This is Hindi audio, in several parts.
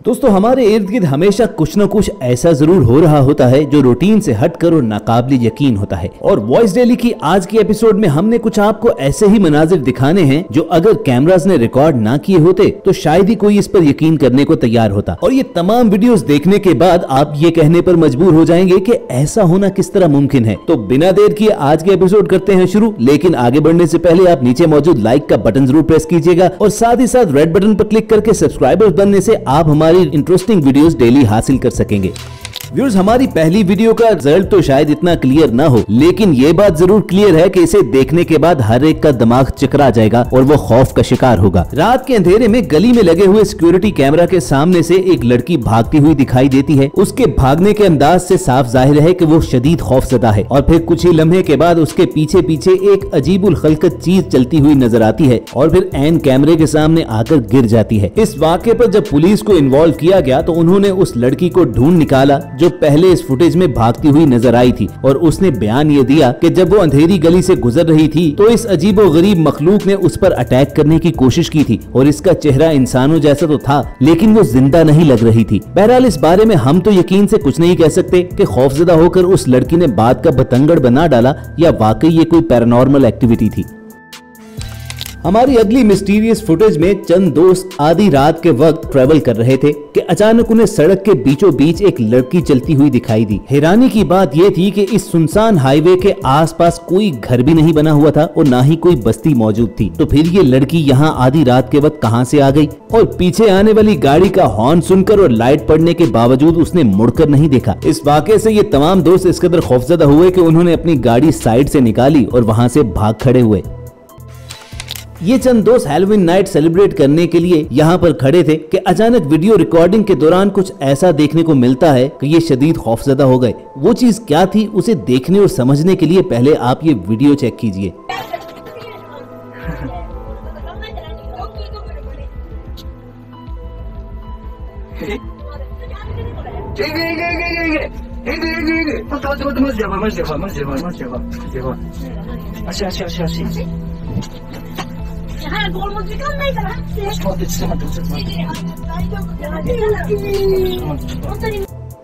दोस्तों हमारे इर्द गिर्द हमेशा कुछ न कुछ ऐसा जरूर हो रहा होता है जो रूटीन से हटकर और नाकाबिल यकीन होता है। और वॉइस डेली की आज की एपिसोड में हमने कुछ आपको ऐसे ही मनाजिर दिखाने हैं जो अगर कैमरास ने रिकॉर्ड ना किए होते तो शायद ही कोई इस पर यकीन करने को तैयार होता। और ये तमाम वीडियोस देखने के बाद आप ये कहने पर मजबूर हो जाएंगे कि ऐसा होना किस तरह मुमकिन है। तो बिना देर किए आज के एपिसोड करते हैं शुरू। लेकिन आगे बढ़ने से पहले आप नीचे मौजूद लाइक का बटन जरूर प्रेस कीजिएगा और साथ ही साथ रेड बटन पर क्लिक करके सब्सक्राइबर्स बनने से आप हमारी इंटरेस्टिंग वीडियोस डेली हासिल कर सकेंगे। व्यूअर्स, हमारी पहली वीडियो का रिजल्ट तो शायद इतना क्लियर ना हो, लेकिन ये बात जरूर क्लियर है कि इसे देखने के बाद हर एक का दिमाग चकरा जाएगा और वो खौफ का शिकार होगा। रात के अंधेरे में गली में लगे हुए सिक्योरिटी कैमरा के सामने से एक लड़की भागती हुई दिखाई देती है। उसके भागने के अंदाज से साफ जाहिर है कि वो शदीद खौफजदा है। और फिर कुछ ही लम्हे के बाद उसके पीछे पीछे एक अजीबुल खलकत चीज चलती हुई नजर आती है और फिर ऐन कैमरे के सामने आकर गिर जाती है। इस वाक़े पर जब पुलिस को इन्वॉल्व किया गया तो उन्होंने उस लड़की को ढूंढ निकाला जो पहले इस फुटेज में भागती हुई नजर आई थी। और उसने बयान ये दिया कि जब वो अंधेरी गली से गुजर रही थी तो इस अजीबो गरीब मखलूक ने उस पर अटैक करने की कोशिश की थी और इसका चेहरा इंसानों जैसा तो था लेकिन वो जिंदा नहीं लग रही थी। बहरहाल इस बारे में हम तो यकीन से कुछ नहीं कह सकते कि खौफजदा होकर उस लड़की ने बात का बतंगड़ बना डाला या वाकई ये कोई पैरानॉर्मल एक्टिविटी थी। हमारी अगली मिस्टीरियस फुटेज में चंद दोस्त आधी रात के वक्त ट्रेवल कर रहे थे कि अचानक उन्हें सड़क के बीचों बीच एक लड़की चलती हुई दिखाई दी। हैरानी की बात यह थी कि इस सुनसान हाईवे के आसपास कोई घर भी नहीं बना हुआ था और ना ही कोई बस्ती मौजूद थी। तो फिर ये लड़की यहाँ आधी रात के वक्त कहाँ से आ गई? और पीछे आने वाली गाड़ी का हॉर्न सुनकर और लाइट पड़ने के बावजूद उसने मुड़कर नहीं देखा। इस वाक़े से ये तमाम दोस्त इस कदर खौफजदा हुए कि उन्होंने अपनी गाड़ी साइड से निकाली और वहाँ से भाग खड़े हुए। ये चंद दोस्त हैलोवीन नाइट सेलिब्रेट करने के लिए यहाँ पर खड़े थे कि अचानक वीडियो रिकॉर्डिंग के दौरान कुछ ऐसा देखने को मिलता है कि ये शदीद खौफजदा हो गए। वो चीज क्या थी उसे देखने और समझने के लिए पहले आप ये वीडियो चेक कीजिए।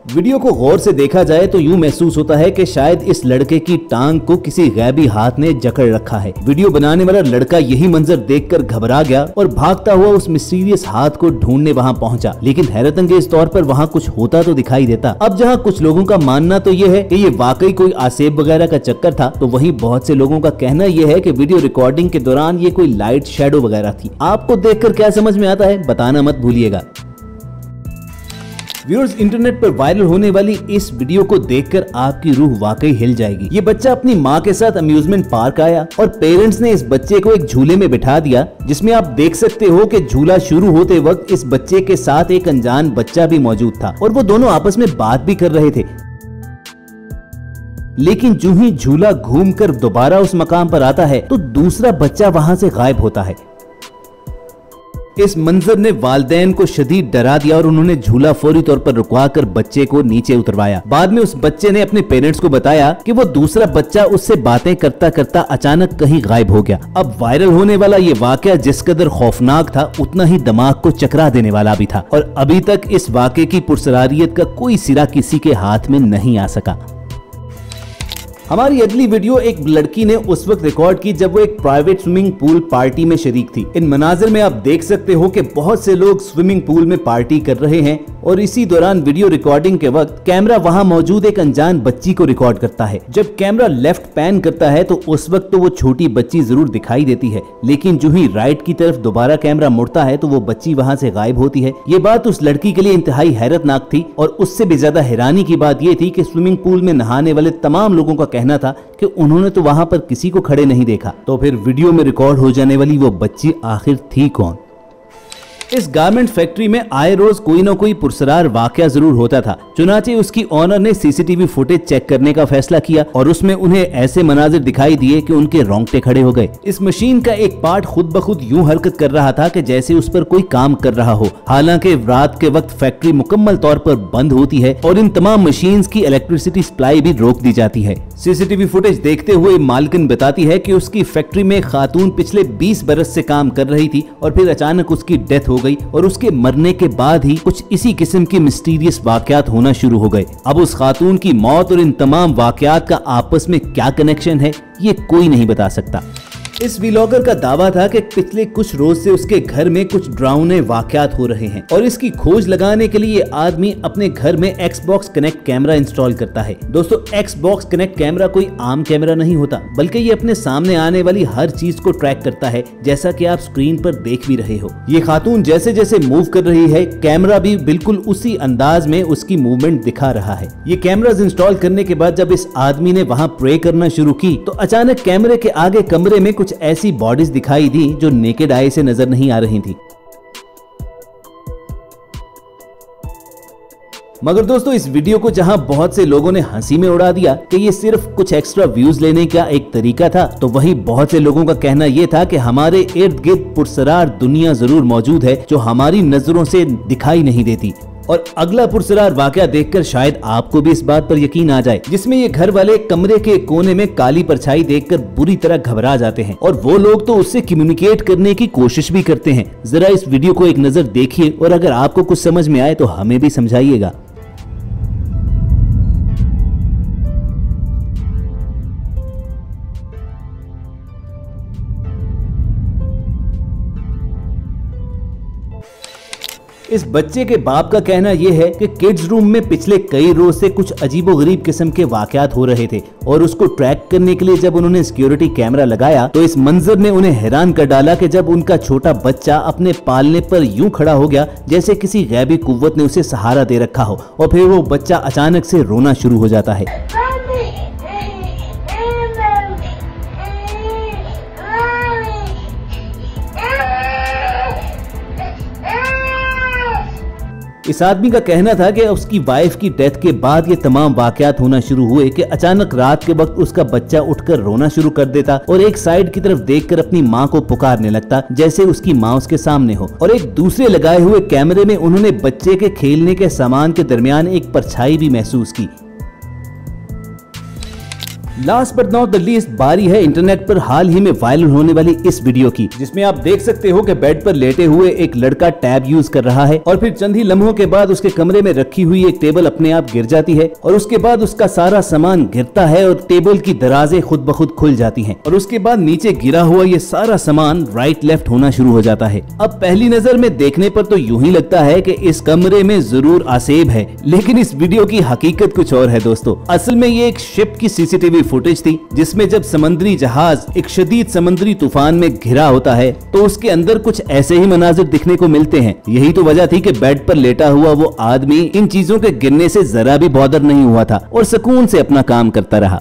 वीडियो को गौर से देखा जाए तो यूं महसूस होता है कि शायद इस लड़के की टांग को किसी गैबी हाथ ने जकड़ रखा है। वीडियो बनाने वाला लड़का यही मंजर देखकर घबरा गया और भागता हुआ उस मिस्टीरियस हाथ को ढूंढने वहां पहुंचा, लेकिन हैरतअंगेज तौर पर वहां कुछ होता तो दिखाई देता। अब जहां कुछ लोगों का मानना तो ये है कि ये वाकई कोई आसेब वगैरह का चक्कर था, तो वहीं बहुत से लोगों का कहना यह है कि वीडियो रिकॉर्डिंग के दौरान ये कोई लाइट शैडो वगैरह थी। आपको देखकर क्या समझ में आता है बताना मत भूलिएगा। व्यूअर्स, इंटरनेट पर वायरल होने वाली इस वीडियो को देखकर आपकी रूह वाकई हिल जाएगी। ये बच्चा अपनी माँ के साथ अम्यूजमेंट पार्क आया और पेरेंट्स ने इस बच्चे को एक झूले में बिठा दिया, जिसमें आप देख सकते हो कि झूला शुरू होते वक्त इस बच्चे के साथ एक अनजान बच्चा भी मौजूद था और वो दोनों आपस में बात भी कर रहे थे। लेकिन जो ही झूला घूमकर दोबारा उस मकाम पर आता है तो दूसरा बच्चा वहां से गायब होता है। इस मंजर ने वालिदैन को शदीद डरा दिया और उन्होंने झूला फौरी तौर पर रुकवाकर बच्चे को नीचे उतरवाया। बाद में उस बच्चे ने अपने पेरेंट्स को बताया कि वो दूसरा बच्चा उससे बातें करता करता अचानक कहीं गायब हो गया। अब वायरल होने वाला ये वाकया जिस कदर खौफनाक था उतना ही दिमाग को चकरा देने वाला भी था और अभी तक इस वाकये की पुरसरारियत का कोई सिरा किसी के हाथ में नहीं आ सका। हमारी अगली वीडियो एक लड़की ने उस वक्त रिकॉर्ड की जब वो एक प्राइवेट स्विमिंग पूल पार्टी में शरीक थी। इन मनाजिर में आप देख सकते हो कि बहुत से लोग स्विमिंग पूल में पार्टी कर रहे हैं और इसी दौरान वीडियो रिकॉर्डिंग के वक्त कैमरा वहां मौजूद एक अनजान बच्ची को रिकॉर्ड करता है। जब कैमरा लेफ्ट पैन करता है तो उस वक्त तो वो छोटी बच्ची जरूर दिखाई देती है, लेकिन जो ही राइट की तरफ दोबारा कैमरा मुड़ता है तो वो बच्ची वहां से गायब होती है। ये बात उस लड़की के लिए इंतहाई हैरतनाक थी और उससे भी ज्यादा हैरानी की बात ये थी कि स्विमिंग पूल में नहाने वाले तमाम लोगों का कहना था कि उन्होंने तो वहां पर किसी को खड़े नहीं देखा। तो फिर वीडियो में रिकॉर्ड हो जाने वाली वो बच्ची आखिर थी कौन? इस गारमेंट फैक्ट्री में आए रोज कोई न कोई पुरसरार वाकया जरूर होता था। चुनाचे उसकी ऑनर ने सीसीटीवी फुटेज चेक करने का फैसला किया और उसमें उन्हें ऐसे मनाजिर दिखाई दिए कि उनके रोंगटे खड़े हो गए। इस मशीन का एक पार्ट खुद ब खुद यूं हरकत कर रहा था कि जैसे उस पर कोई काम कर रहा हो। हालांकि रात के वक्त फैक्ट्री मुकम्मल तौर पर बंद होती है और इन तमाम मशीन्स की इलेक्ट्रिसिटी सप्लाई भी रोक दी जाती है। सीसीटीवी फुटेज देखते हुए मालकिन बताती है कि उसकी फैक्ट्री में खातून पिछले 20 बरस से काम कर रही थी और फिर अचानक उसकी डेथ हो गई और उसके मरने के बाद ही कुछ इसी किस्म के मिस्टीरियस वाकयात होना शुरू हो गए। अब उस खातून की मौत और इन तमाम वाकयात का आपस में क्या कनेक्शन है, ये कोई नहीं बता सकता। इस व्लॉगर का दावा था कि पिछले कुछ रोज से उसके घर में कुछ डरावने वाकयात हो रहे हैं और इसकी खोज लगाने के लिए आदमी अपने घर में Xbox कनेक्ट कैमरा इंस्टॉल करता है। दोस्तों, Xbox कनेक्ट कैमरा कोई आम कैमरा नहीं होता, बल्कि ये अपने सामने आने वाली हर चीज को ट्रैक करता है, जैसा कि आप स्क्रीन पर देख भी रहे हो। ये खातून जैसे जैसे मूव कर रही है, कैमरा भी बिल्कुल उसी अंदाज में उसकी मूवमेंट दिखा रहा है। ये कैमरास इंस्टॉल करने के बाद जब इस आदमी ने वहाँ प्रे करना शुरू की तो अचानक कैमरे के आगे कमरे में कुछ ऐसी बॉडीज दिखाई दी जो नेकेड आई से नजर नहीं आ रही थी। मगर दोस्तों, इस वीडियो को जहां बहुत से लोगों ने हंसी में उड़ा दिया कि ये सिर्फ कुछ एक्स्ट्रा व्यूज लेने का एक तरीका था, तो वही बहुत से लोगों का कहना ये था कि हमारे इर्द गिर्द पुरसरार दुनिया जरूर मौजूद है जो हमारी नजरों से दिखाई नहीं देती। और अगला पुरसरार वाकया देखकर शायद आपको भी इस बात पर यकीन आ जाए, जिसमें ये घर वाले कमरे के कोने में काली परछाई देखकर बुरी तरह घबरा जाते हैं और वो लोग तो उससे कम्युनिकेट करने की कोशिश भी करते हैं। जरा इस वीडियो को एक नजर देखिए और अगर आपको कुछ समझ में आए तो हमें भी समझाइएगा। इस बच्चे के बाप का कहना यह है कि किड्स रूम में पिछले कई रोज से कुछ अजीबोगरीब किस्म के वाकयात हो रहे थे और उसको ट्रैक करने के लिए जब उन्होंने सिक्योरिटी कैमरा लगाया तो इस मंजर ने उन्हें हैरान कर डाला कि जब उनका छोटा बच्चा अपने पालने पर यूं खड़ा हो गया जैसे किसी गैबी कुव्वत ने उसे सहारा दे रखा हो और फिर वो बच्चा अचानक से रोना शुरू हो जाता है। इस आदमी का कहना था कि उसकी वाइफ की डेथ के बाद ये तमाम वाकयात होना शुरू हुए कि अचानक रात के वक्त उसका बच्चा उठकर रोना शुरू कर देता और एक साइड की तरफ देखकर अपनी माँ को पुकारने लगता जैसे उसकी माँ उसके सामने हो। और एक दूसरे लगाए हुए कैमरे में उन्होंने बच्चे के खेलने के सामान के दरमियान एक परछाई भी महसूस की। Last but not the least बारी है इंटरनेट पर हाल ही में वायरल होने वाली इस वीडियो की, जिसमें आप देख सकते हो कि बेड पर लेटे हुए एक लड़का टैब यूज कर रहा है और फिर चंद ही लम्हों के बाद उसके कमरे में रखी हुई एक टेबल अपने आप गिर जाती है और उसके बाद उसका सारा सामान गिरता है और टेबल की दराजें खुद ब खुद खुल जाती हैं और उसके बाद नीचे गिरा हुआ ये सारा सामान राइट लेफ्ट होना शुरू हो जाता है। अब पहली नजर में देखने पर तो यूं ही लगता है कि इस कमरे में जरूर आसेब है, लेकिन इस वीडियो की हकीकत कुछ और है दोस्तों। असल में ये एक शिप की सीसीटीवी फुटेज थी जिसमें जब समुद्री जहाज एक शदीद समुद्री तूफान में घिरा होता है तो उसके अंदर कुछ ऐसे ही मनाजिर दिखने को मिलते हैं। यही तो वजह थी कि बेड पर लेटा हुआ वो आदमी इन चीजों के गिरने से जरा भी बॉदर नहीं हुआ था और सुकून से अपना काम करता रहा।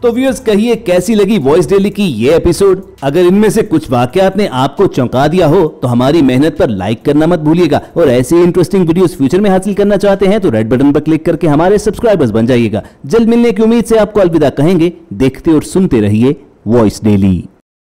तो व्यूअर्स, कहिए कैसी लगी वॉइस डेली की ये एपिसोड। अगर इनमें से कुछ वाकयात ने आपको चौंका दिया हो तो हमारी मेहनत पर लाइक करना मत भूलिएगा और ऐसे इंटरेस्टिंग वीडियोस फ्यूचर में हासिल करना चाहते हैं तो रेड बटन पर क्लिक करके हमारे सब्सक्राइबर्स बन जाइएगा। जल्द मिलने की उम्मीद से आपको अलविदा कहेंगे। देखते और सुनते रहिए वॉइस डेली।